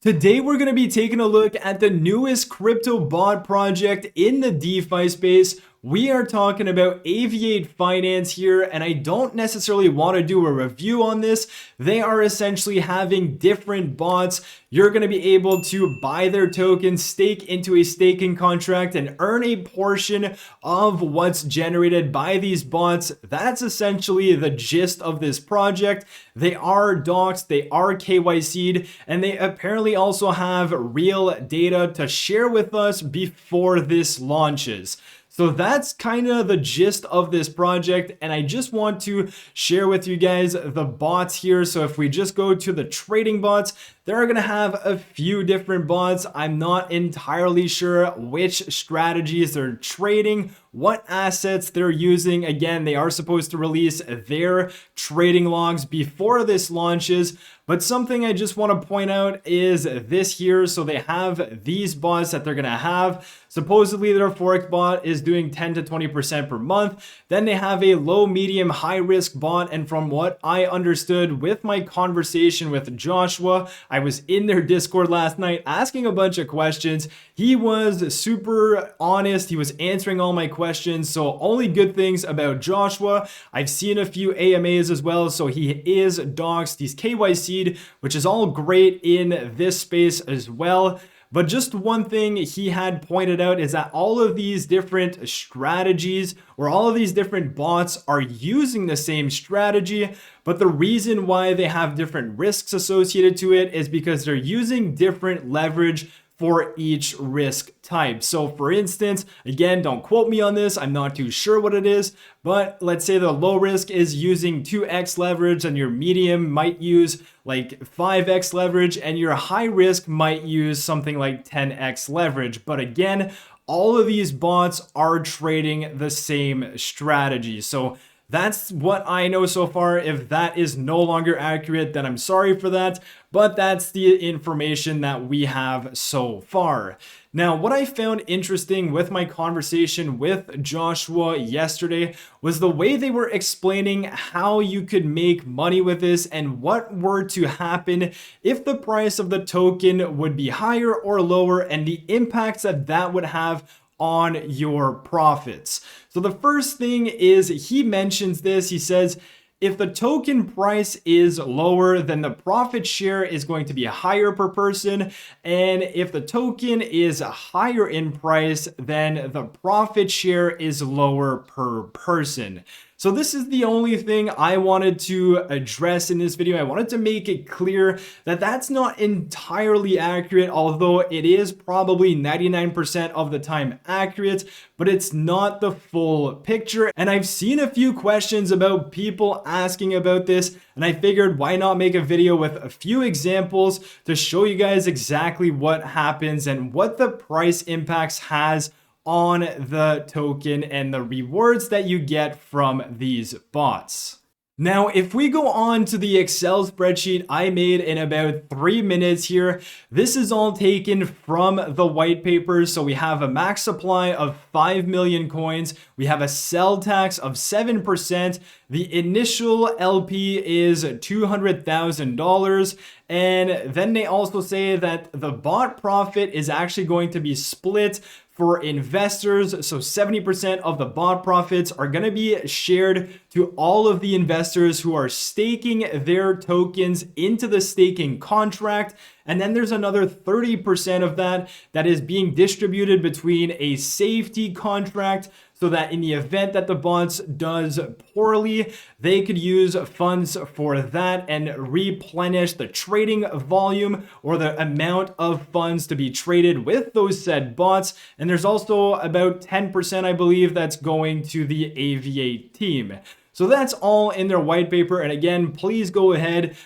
Today, we're going to be taking a look at the newest crypto bot project in the DeFi space. We are talking about Aviate Finance here, and I don't necessarily want to do a review on this. They are essentially having different bots. You're going to be able to buy their tokens, stake into a staking contract, and earn a portion of what's generated by these bots. That's essentially the gist of this project. They are doxed, they are KYC'd, and they apparently also have real data to share with us before this launches. So that's kind of the gist of this project, and I just want to share with you guys the bots here. So if we just go to the trading bots, they're going to have a few different bots. I'm not entirely sure which strategies they're trading, what assets they're using. Again, they are supposed to release their trading logs before this launches. But something I just want to point out is this here. So they have these bots that they're going to have. Supposedly their Forex bot is doing 10 to 20% per month. Then they have a low, medium, high risk bot. And from what I understood with my conversation with Joshua, I was in their Discord last night asking a bunch of questions. He was super honest. He was answering all my questions. So only good things about Joshua. I've seen a few AMAs as well. So he is doxed. He's KYC'd, which is all great in this space as well. But just one thing he had pointed out is that all of these different strategies or all of these different bots are using the same strategy, but the reason why they have different risks associated to it is because they're using different leverage for each risk type. So for instance, again, don't quote me on this, I'm not too sure what it is, but let's say the low risk is using 2x leverage and your medium might use like 5x leverage and your high risk might use something like 10x leverage. But again, all of these bots are trading the same strategy. So that's what I know so far. If that is no longer accurate, then I'm sorry for that, but that's the information that we have so far. Now, what I found interesting with my conversation with Joshua yesterday was the way they were explaining how you could make money with this and what were to happen if the price of the token would be higher or lower and the impacts that that would have on your profits. So the first thing is he mentions this. He says, if the token price is lower, then the profit share is going to be higher per person. And if the token is higher in price, then the profit share is lower per person. So this is the only thing I wanted to address in this video. I wanted to make it clear that that's not entirely accurate, although it is probably 99% of the time accurate, but it's not the full picture. And I've seen a few questions about people asking about this, and I figured why not make a video with a few examples to show you guys exactly what happens and what the price impacts has on the token and the rewards that you get from these bots. Now, if we go on to the Excel spreadsheet I made in about 3 minutes here, this is all taken from the white paper. So we have a max supply of 5 million coins. We have a sell tax of 7%. The initial LP is $200,000. And then they also say that the bot profit is actually going to be split for investors. So 70% of the bot profits are going to be shared to all of the investors who are staking their tokens into the staking contract. And then there's another 30% of that that is being distributed between a safety contract, so that in the event that the bots does poorly, they could use funds for that and replenish the trading volume or the amount of funds to be traded with those said bots. And there's also about 10%, I believe, that's going to the Aviate team. So that's all in their white paper. And again, please go ahead,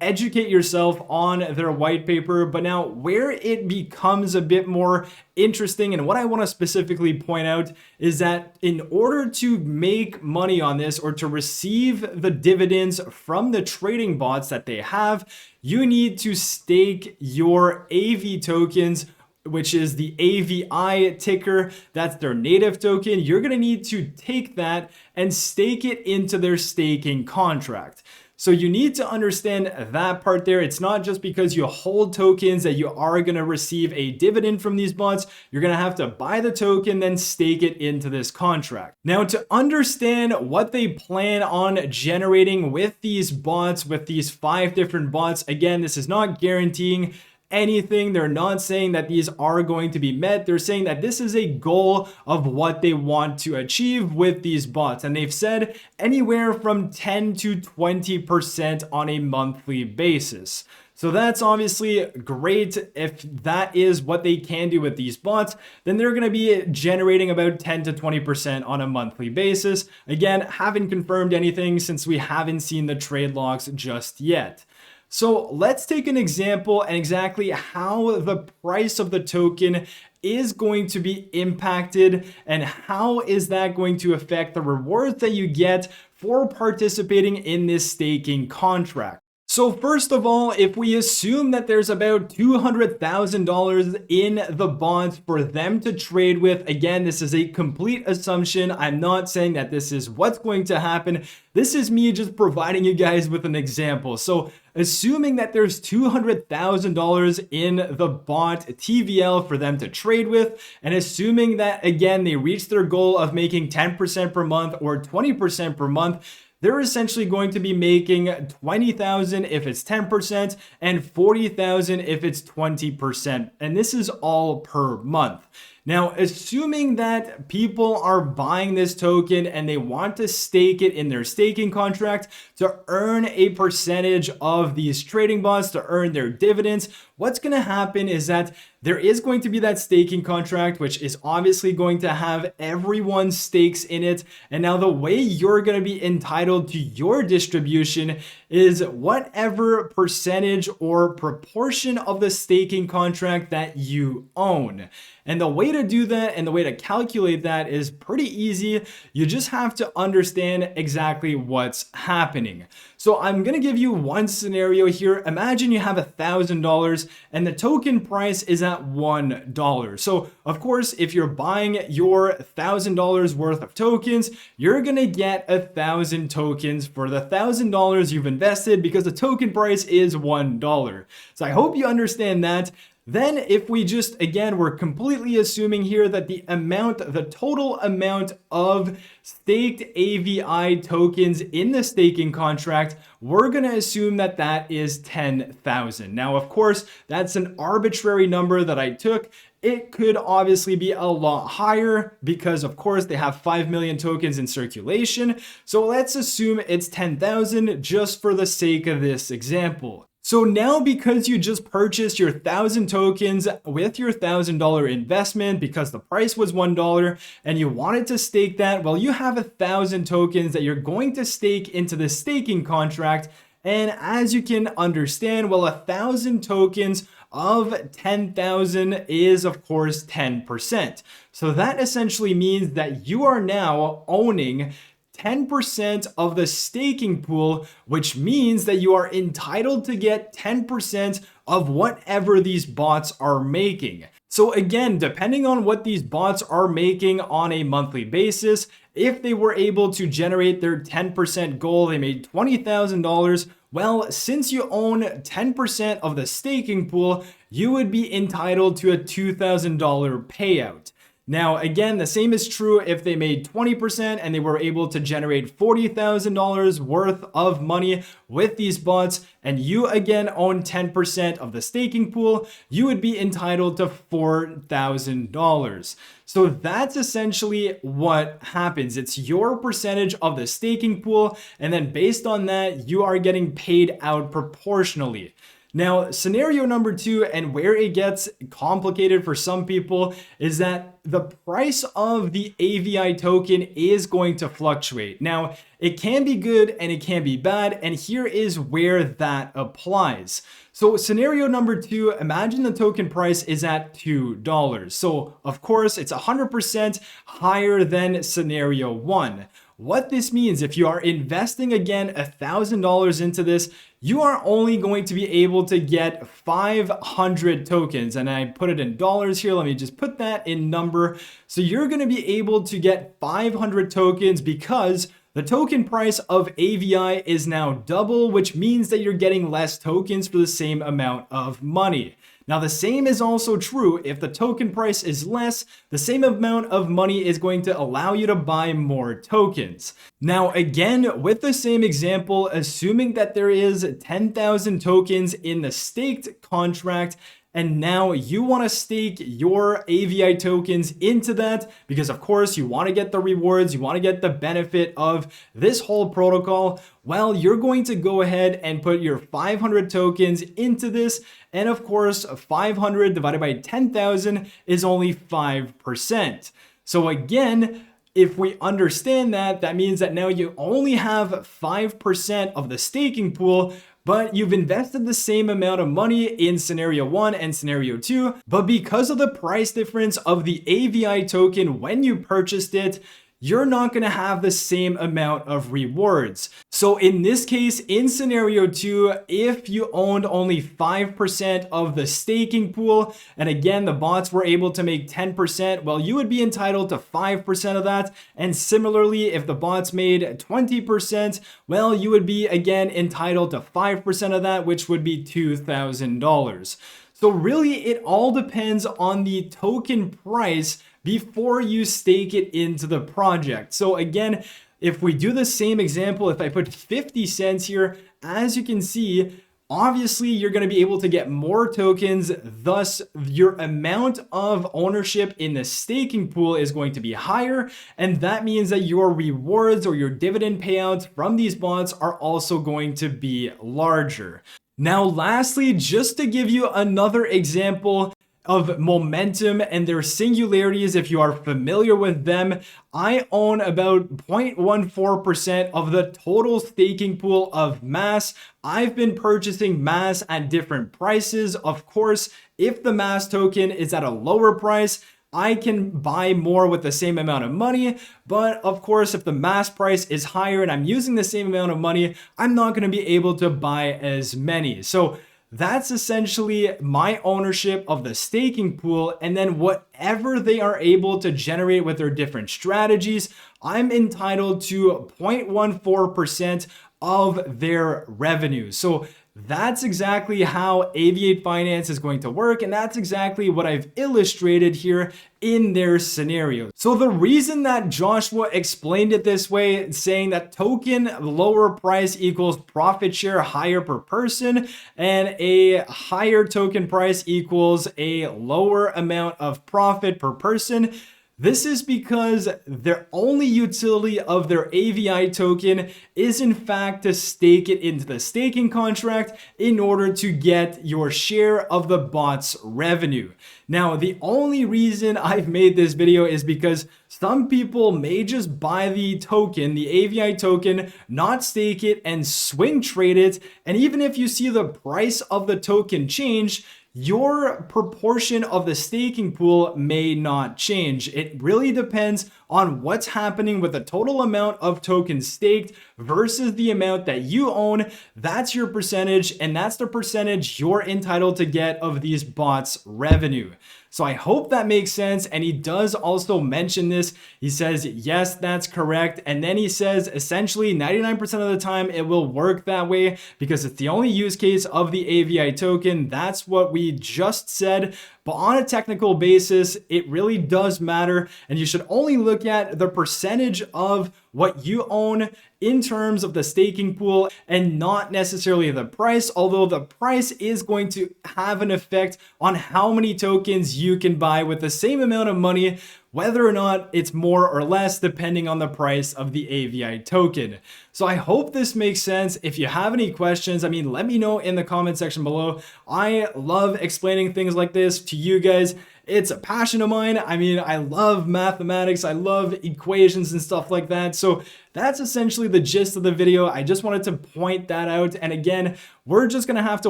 educate yourself on their white paper. But now where it becomes a bit more interesting and what I want to specifically point out is that in order to make money on this or to receive the dividends from the trading bots that they have, you need to stake your AV tokens, which is the AVI ticker. That's their native token. You're going to need to take that and stake it into their staking contract. So you need to understand that part there. It's not just because you hold tokens that you are going to receive a dividend from these bots. You're going to have to buy the token, then stake it into this contract. Now, to understand what they plan on generating with these bots, with these 5 different bots, again, this is not guaranteeing anything. They're not saying that these are going to be met. They're saying that this is a goal of what they want to achieve with these bots. And they've said anywhere from 10 to 20% on a monthly basis. So that's obviously great. If that is what they can do with these bots, then they're going to be generating about 10 to 20% on a monthly basis. Again, haven't confirmed anything since we haven't seen the trade logs just yet. So let's take an example and exactly how the price of the token is going to be impacted and how is that going to affect the rewards that you get for participating in this staking contract. So first of all, if we assume that there's about $200,000 in the bonds for them to trade with, again, this is a complete assumption. I'm not saying that this is what's going to happen. This is me just providing you guys with an example. So assuming that there's $200,000 in the bot TVL for them to trade with, and assuming that, again, they reach their goal of making 10% per month or 20% per month, they're essentially going to be making $20,000 if it's 10% and $40,000 if it's 20%. And this is all per month. Now, assuming that people are buying this token and they want to stake it in their staking contract to earn a percentage of these trading bots, to earn their dividends, what's going to happen is that there is going to be that staking contract, which is obviously going to have everyone's stakes in it. And now the way you're going to be entitled to your distribution is whatever percentage or proportion of the staking contract that you own. And the way to do that and the way to calculate that is pretty easy. You just have to understand exactly what's happening. So I'm going to give you one scenario here. Imagine you have $1,000 and the token price is at $1. So of course, if you're buying your $1,000 worth of tokens, you're going to get 1,000 tokens for the $1,000 you've invested because the token price is $1. So I hope you understand that. Then if we just, again, we're completely assuming here that the total amount of staked AVI tokens in the staking contract, we're going to assume that that is 10,000. Now, of course, that's an arbitrary number that I took. It could obviously be a lot higher because, of course, they have 5 million tokens in circulation. So let's assume it's 10,000 just for the sake of this example. So now because you just purchased your 1,000 tokens with your $1,000 investment because the price was $1 and you wanted to stake that, well, you have 1,000 tokens that you're going to stake into the staking contract. And as you can understand, well, 1,000 tokens of 10,000 is of course 10%. So that essentially means that you are now owning 10% of the staking pool, which means that you are entitled to get 10% of whatever these bots are making. So again, depending on what these bots are making on a monthly basis, if they were able to generate their 10% goal, they made $20,000. Well, since you own 10% of the staking pool, you would be entitled to a $2,000 payout. Now, again, the same is true if they made 20% and they were able to generate $40,000 worth of money with these bots, and you again own 10% of the staking pool, you would be entitled to $4,000. So that's essentially what happens. It's your percentage of the staking pool, and then based on that, you are getting paid out proportionally. Now, scenario number 2, and where it gets complicated for some people, is that the price of the AVI token is going to fluctuate. Now, it can be good and it can be bad, and here is where that applies. So scenario number 2, imagine the token price is at $2. So of course, it's 100% higher than scenario 1. What this means, if you are investing again $1,000 into this, you are only going to be able to get 500 tokens. And I put it in dollars here. Let me just put that in number. So you're going to be able to get 500 tokens because The token price of AVI is now double, which means that you're getting less tokens for the same amount of money. Now, the same is also true if the token price is less, the same amount of money is going to allow you to buy more tokens. Now, again, with the same example, assuming that there is 10,000 tokens in the staked contract, and now you want to stake your AVI tokens into that because, of course, you want to get the rewards, you want to get the benefit of this whole protocol. Well, you're going to go ahead and put your 500 tokens into this. And of course, 500 divided by 10,000 is only 5%. So again, if we understand that, that means that now you only have 5% of the staking pool, but you've invested the same amount of money in scenario 1 and scenario 2, but because of the price difference of the AVI token when you purchased it, you're not going to have the same amount of rewards. So in this case, in scenario 2, if you owned only 5% of the staking pool, and again, the bots were able to make 10%, well, you would be entitled to 5% of that. And similarly, if the bots made 20%, well, you would be again entitled to 5% of that, which would be $2,000. So really, it all depends on the token price before you stake it into the project. So again, if we do the same example, if I put 50 cents here, as you can see, obviously you're going to be able to get more tokens. Thus, your amount of ownership in the staking pool is going to be higher. And that means that your rewards or your dividend payouts from these bots are also going to be larger. Now, lastly, just to give you another example of momentum and their singularities, if you are familiar with them, I own about 0.14% of the total staking pool of mass. I've been purchasing mass at different prices. Of course, if the mass token is at a lower price, I can buy more with the same amount of money. But of course, if the mass price is higher and I'm using the same amount of money, I'm not going to be able to buy as many. So that's essentially my ownership of the staking pool, and then whatever they are able to generate with their different strategies, I'm entitled to 0.14% of their revenue. So that's exactly how Aviate Finance is going to work, and that's exactly what I've illustrated here in their scenario. So the reason that Joshua explained it this way, saying that token lower price equals profit share higher per person, and a higher token price equals a lower amount of profit per person, this is because their only utility of their AVI token is in fact to stake it into the staking contract in order to get your share of the bot's revenue. Now, the only reason I've made this video is because some people may just buy the token, the AVI token, not stake it and swing trade it. And even if you see the price of the token change, your proportion of the staking pool may not change. It really depends on what's happening with the total amount of tokens staked versus the amount that you own. That's your percentage, and that's the percentage you're entitled to get of these bots' revenue. So I hope that makes sense. And he does also mention this. He says, yes, that's correct. And then he says, essentially 99% of the time it will work that way because it's the only use case of the AVI token. That's what we just said. But on a technical basis, it really does matter. And you should only look at the percentage of what you own in terms of the staking pool and not necessarily the price, although the price is going to have an effect on how many tokens you can buy with the same amount of money, whether or not it's more or less depending on the price of the AVI token. So I hope this makes sense. If you have any questions, let me know in the comment section below. I love explaining things like this to you guys. It's a passion of mine. I love mathematics. I love equations and stuff like that. So that's essentially the gist of the video. I just wanted to point that out. And again, we're just going to have to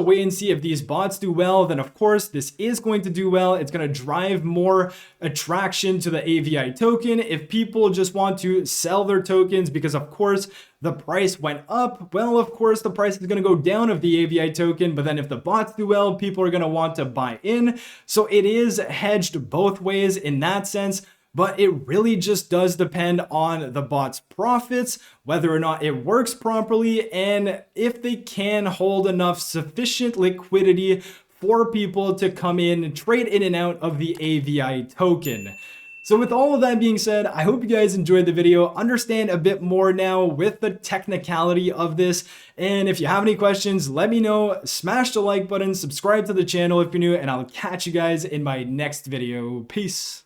wait and see if these bots do well. Then of course, this is going to do well. It's going to drive more attraction to the AVI token. If people just want to sell their tokens because of course, the price went up, well, of course, the price is going to go down of the AVI token. But then if the bots do well, people are going to want to buy in. So it is hedged both ways in that sense. but it really just does depend on the bot's profits, whether or not it works properly, and if they can hold enough sufficient liquidity for people to come in and trade in and out of the Aviate token. So with all of that being said, I hope you guys enjoyed the video, understand a bit more now with the technicality of this. And if you have any questions, let me know. Smash the like button, subscribe to the channel if you're new, and I'll catch you guys in my next video. Peace.